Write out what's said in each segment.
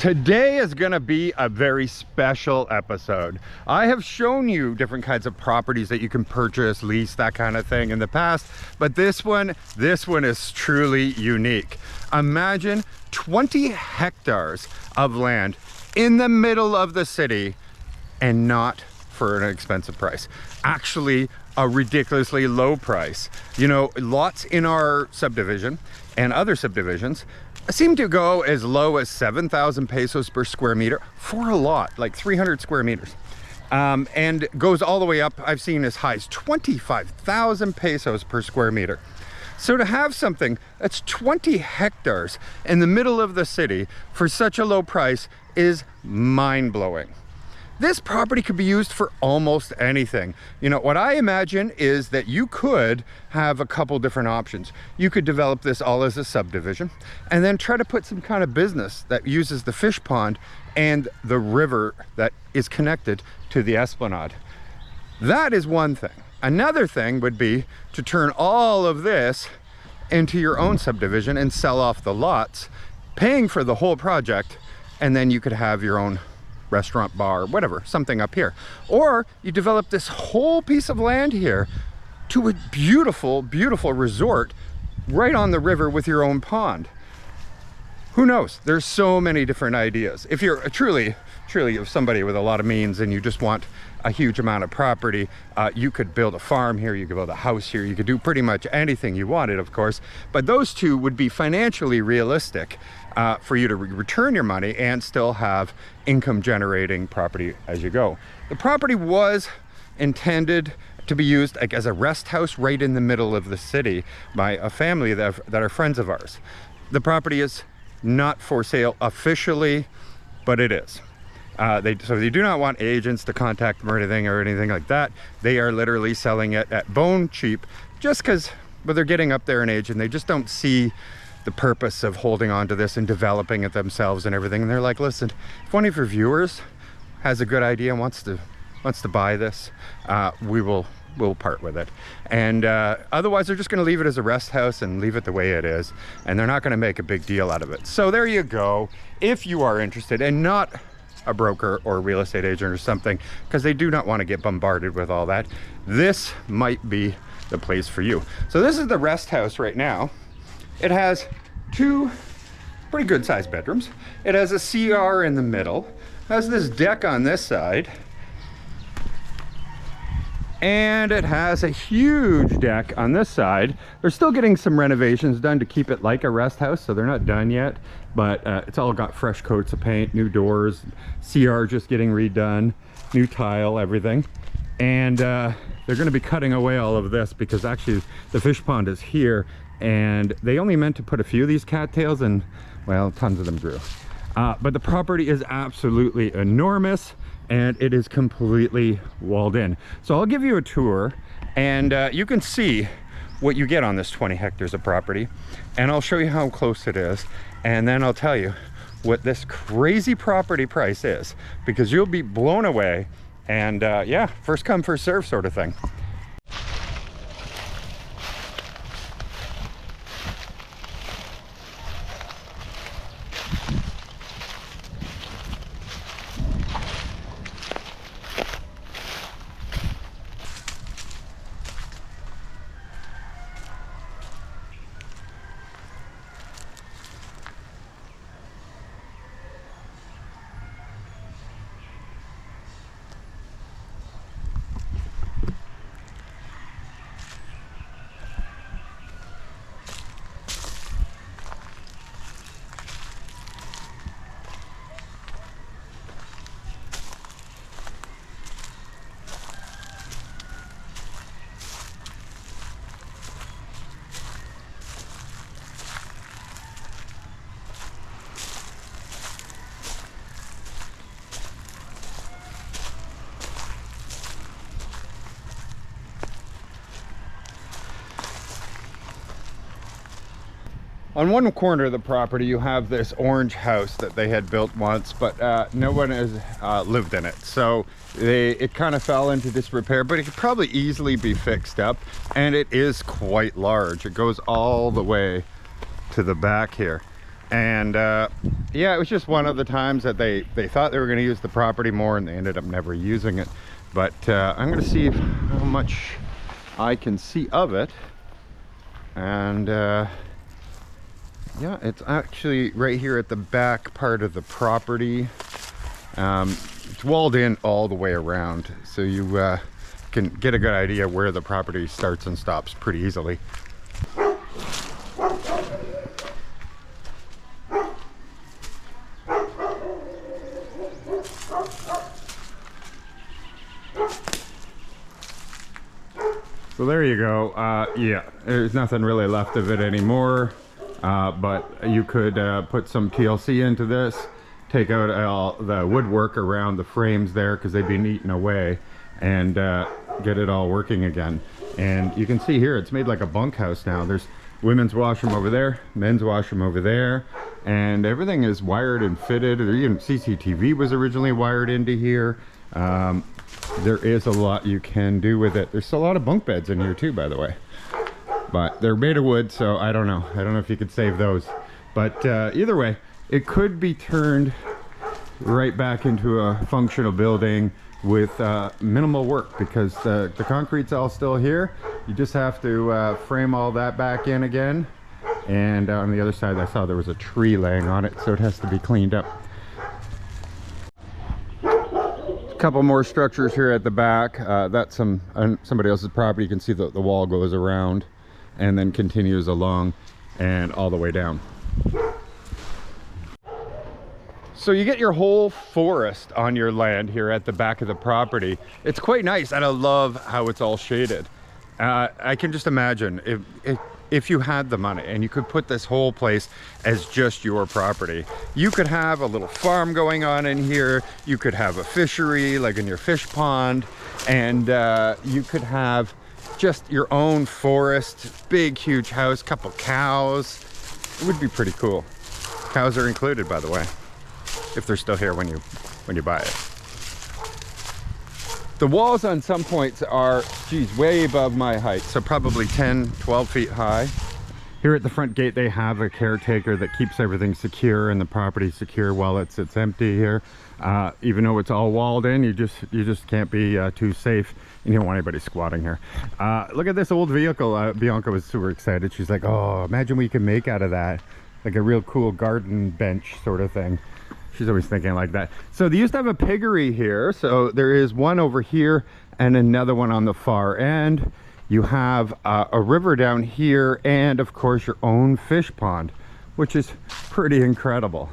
Today is going to be a very special episode. I have shown you different kinds of properties that you can purchase, lease, that kind of thing in the past, but this one is truly unique. Imagine 20 hectares of land in the middle of the city, and not for an expensive price. Actually, a ridiculously low price. You know, lots in our subdivision and other subdivisions seem to go as low as 7,000 pesos per square meter for a lot, like 300 square meters. And goes all the way up, I've seen as high as 25,000 pesos per square meter. So to have something that's 20 hectares in the middle of the city for such a low price is mind-blowing. This property could be used for almost anything. You know, what I imagine is that you could have a couple different options. You could develop this all as a subdivision and then try to put some kind of business that uses the fish pond and the river that is connected to the esplanade. That is one thing. Another thing would be to turn all of this into your own subdivision and sell off the lots, paying for the whole project, and then you could have your own restaurant, bar, whatever, something up here. Or you develop this whole piece of land here to a beautiful, beautiful resort right on the river with your own pond. Who knows? There's so many different ideas. If you're truly somebody with a lot of means and you just want a huge amount of property, you could build a farm here, you could build a house here, you could do pretty much anything you wanted, of course, but those two would be financially realistic for you to return your money and still have income generating property as you go. The property was intended to be used like as a rest house right in the middle of the city by a family that are friends of ours. The property is not for sale officially, but it is. So they do not want agents to contact them or anything like that. They are literally selling it at bone cheap just because, but they're getting up there in age and they just don't see the purpose of holding on to this and developing it themselves and everything. And they're like, listen, if one of your viewers has a good idea and wants to buy this, we'll part with it. And otherwise they're just going to leave it as a rest house and leave it the way it is, and they're not going to make a big deal out of it. So there you go. If you are interested, and not a broker or a real estate agent or something, because they do not want to get bombarded with all that, this might be the place for you. So this is the rest house right now. It has two pretty good sized bedrooms. It has a CR in the middle, has this deck on this side, and it has a huge deck on this side. They're still getting some renovations done to keep it like a rest house, so they're not done yet, but it's all got fresh coats of paint, new doors, CR just getting redone, new tile, everything. And they're going to be cutting away all of this because actually the fish pond is here, and they only meant to put a few of these cattails, and well, tons of them grew. But the property is absolutely enormous, and it is completely walled in. So I'll give you a tour, and you can see what you get on this 20 hectares of property, and I'll show you how close it is, and then I'll tell you what this crazy property price is, because you'll be blown away. And yeah, first come first serve sort of thing. On one corner of the property, you have this orange house that they had built once, but no one has lived in it. So it kind of fell into disrepair, but it could probably easily be fixed up. And it is quite large. It goes all the way to the back here. And yeah, it was just one of the times that they thought they were going to use the property more, and they ended up never using it. But I'm going to see how much I can see of it. And yeah, it's actually right here at the back part of the property. It's walled in all the way around, so you can get a good idea where the property starts and stops pretty easily. So there you go. Yeah, there's nothing really left of it anymore, but you could put some TLC into this, take out all the woodwork around the frames there because they've been eaten away, and get it all working again. And you can see here it's made like a bunkhouse now. There's women's washroom over there, men's washroom over there, and everything is wired and fitted. Or even CCTV was originally wired into here. There is a lot you can do with it. There's a lot of bunk beds in here too, by the way, but they're made of wood, so I don't know if you could save those. But either way, it could be turned right back into a functional building with minimal work, because the concrete's all still here. You just have to frame all that back in again. And on the other side, I saw there was a tree laying on it, so it has to be cleaned up. Couple more structures here at the back. That's somebody else's property. You can see the wall goes around and then continues along and all the way down. So you get your whole forest on your land here at the back of the property. It's quite nice, and I love how it's all shaded. I can just imagine if you had the money and you could put this whole place as just your property. You could have a little farm going on in here. You could have a fishery like in your fish pond, and you could have just your own forest, big huge house, couple cows. It would be pretty cool. Cows are included, by the way, if they're still here when you buy it. The walls on some points are, geez, way above my height, so probably 10, 12 feet high. Here at the front gate, they have a caretaker that keeps everything secure and the property secure while it's empty here. Even though it's all walled in, you just can't be too safe, and you don't want anybody squatting here. Look at this old vehicle. Bianca was super excited. She's like, oh, imagine what you can make out of that. Like a real cool garden bench sort of thing. She's always thinking like that. So they used to have a piggery here. So there is one over here and another one on the far end. You have a river down here, and of course your own fish pond, which is pretty incredible.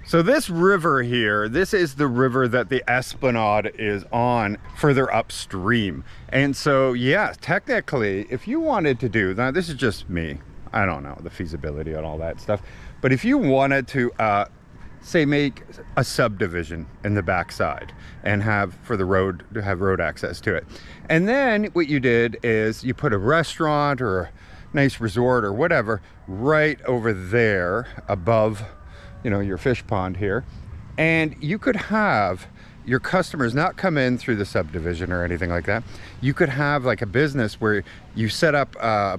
So this river here, this is the river that the Esplanade is on further upstream. And so, yeah, technically, if you wanted to do, now this is just me, I don't know the feasibility and all that stuff, but if you wanted to, say, make a subdivision in the backside and have for the road, to have road access to it. And then what you did is you put a restaurant or a nice resort or whatever right over there above, you know, your fish pond here, and you could have your customers not come in through the subdivision or anything like that. You could have like a business where you set up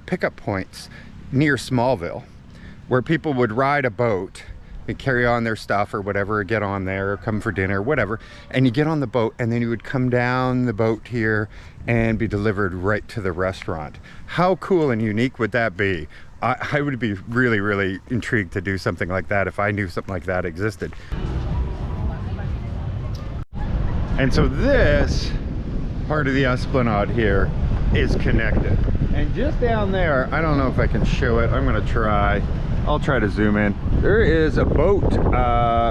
pickup points near Smallville where people would ride a boat and carry on their stuff or whatever, get on there, or come for dinner, whatever, and you get on the boat, and then you would come down the boat here and be delivered right to the restaurant. How cool and unique would that be? I would be really, really intrigued to do something like that if I knew something like that existed. And so this part of the Esplanade here is connected. And just down there, I don't know if I can show it. I'm gonna try. I'll try to zoom in. There is a boat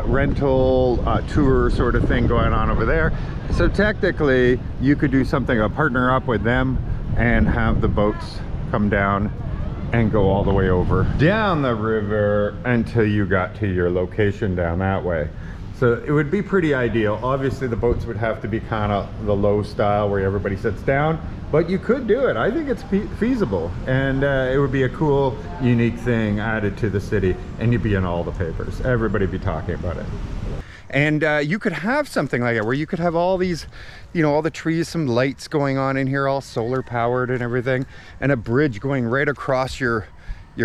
rental tour sort of thing going on over there. So technically, you could do something, partner up with them and have the boats come down and go all the way over down the river until you got to your location down that way. So it would be pretty ideal. Obviously the boats would have to be kind of the low style where everybody sits down, but you could do it. I think it's feasible, and it would be a cool, unique thing added to the city, and you'd be in all the papers. Everybody be talking about it. And you could have something like that where you could have all these, you know, all the trees, some lights going on in here, all solar powered and everything, and a bridge going right across your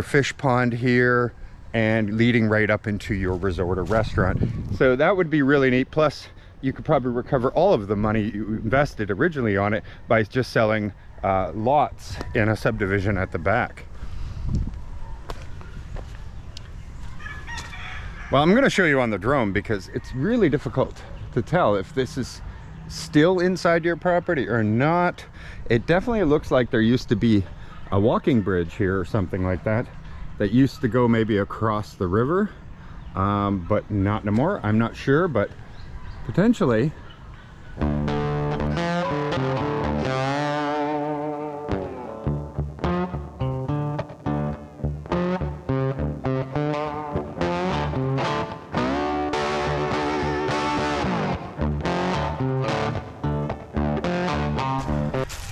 fish pond here and leading right up into your resort or restaurant. So that would be really neat. Plus you could probably recover all of the money you invested originally on it by just selling lots in a subdivision at the back. Well, I'm going to show you on the drone because it's really difficult to tell if this is still inside your property or not. It definitely looks like there used to be a walking bridge here or something like that used to go maybe across the river, but not anymore. I'm not sure, but potentially.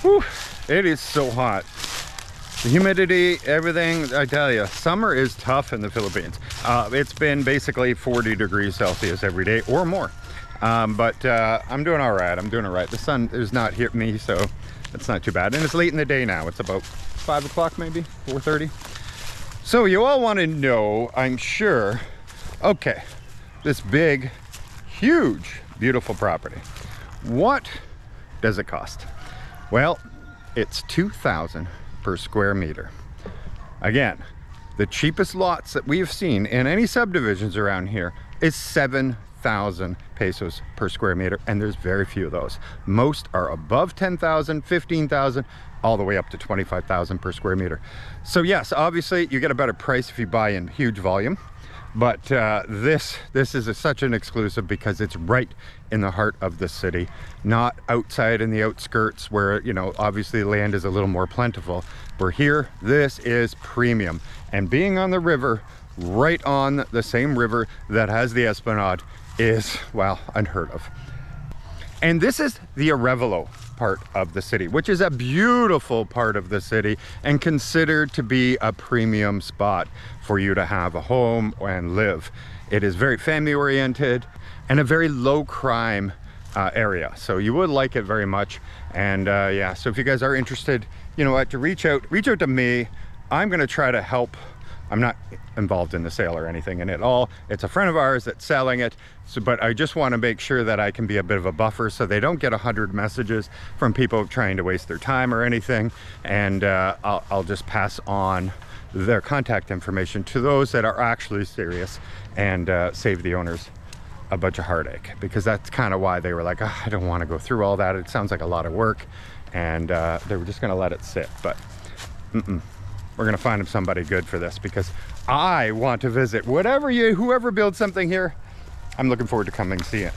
Whew, it is so hot. The humidity, everything, I tell you, summer is tough in the Philippines. It's been basically 40 degrees Celsius every day or more. But I'm doing all right. I'm doing all right. The sun is not hitting me, so it's not too bad. And it's late in the day now. It's about 5 o'clock, maybe 4:30. So you all want to know, I'm sure, okay, this big, huge, beautiful property. What does it cost? Well, it's $2,000 per square meter. Again, the cheapest lots that we've seen in any subdivisions around here is 7,000 pesos per square meter, and there's very few of those. Most are above 10,000, 15,000, all the way up to 25,000 per square meter. So yes, obviously you get a better price if you buy in huge volume, but this is such an exclusive because it's right in the heart of the city, not outside in the outskirts where, you know, obviously land is a little more plentiful. We're here, this is premium, and being on the river, right on the same river that has the Esplanade, is, well, unheard of. And this is the Arevalo part of the city, which is a beautiful part of the city and considered to be a premium spot for you to have a home and live. It is very family oriented and a very low crime area, so you would like it very much. And yeah, so if you guys are interested, you know what, to reach out to me. I'm gonna try to help. I'm not involved in the sale or anything in it all. It's a friend of ours that's selling it. So, but I just want to make sure that I can be a bit of a buffer so they don't get 100 messages from people trying to waste their time or anything. And I'll just pass on their contact information to those that are actually serious and save the owners a bunch of heartache, because that's kind of why they were like, oh, I don't want to go through all that. It sounds like a lot of work. And they were just going to let it sit. But we're gonna find him somebody good for this, because I want to visit whoever builds something here. I'm looking forward to coming and see it.